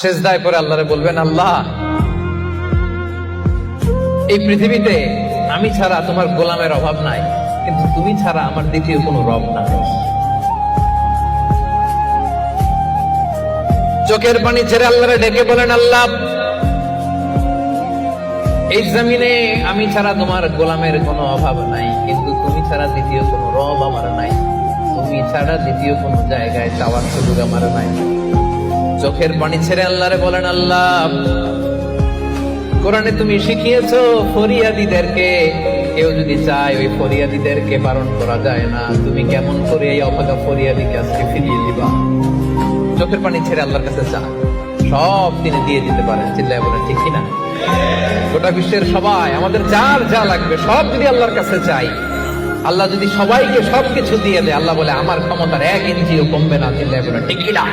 সেজদায় পরে আল্লাহরে বলবেন, আল্লাহ এই পৃথিবীতে আমি ছাড়া তোমার গোলামের অভাব নাই, কিন্তু তুমি ছাড়া আমার দ্বিতীয় কোনো রব নাই। চোখের পানি ছেড়ে আল্লাহরে ডেকে বলেন, আল্লাহ এই জমিনে আমি ছাড়া তোমার গোলামের কোনো অভাব নাই, কিন্তু তুমি ছাড়া দ্বিতীয় কোনো রব আমার নাই, তুমি ছাড়া দ্বিতীয় কোনো জায়গায় চাওয়ার সুযোগ আমার নাই। চোখের পানি ছেড়ে আল্লাহরে বলেন, আল্লাহ কোরআনে তুমি শিখিয়েছো ফরিয়াদীদেরকে কেউ যদি চায় ওই ফরিয়াদীদেরকে বারণ করা যায় না, তুমি কেমন করে এই অভাগা ফরিয়াদীকে আজকে ফিরিয়ে দিবা? চোখের পানি ছেড়ে আল্লাহর কাছে চা, সব তিনি দিয়ে দিতে পারেন। চিল্লায় বলেন ঠিক কিনা? গোটা বিশ্বের সবাই আমাদের যার যা লাগবে সব যদি আল্লাহর কাছে চাই, আল্লাহ যদি সবাইকে সবকিছু দিয়ে দেয়, আল্লাহ বলে আমার ক্ষমতার 1 ইঞ্চিও কমবে না। চিল্লায় বলেন ঠিক কিনা?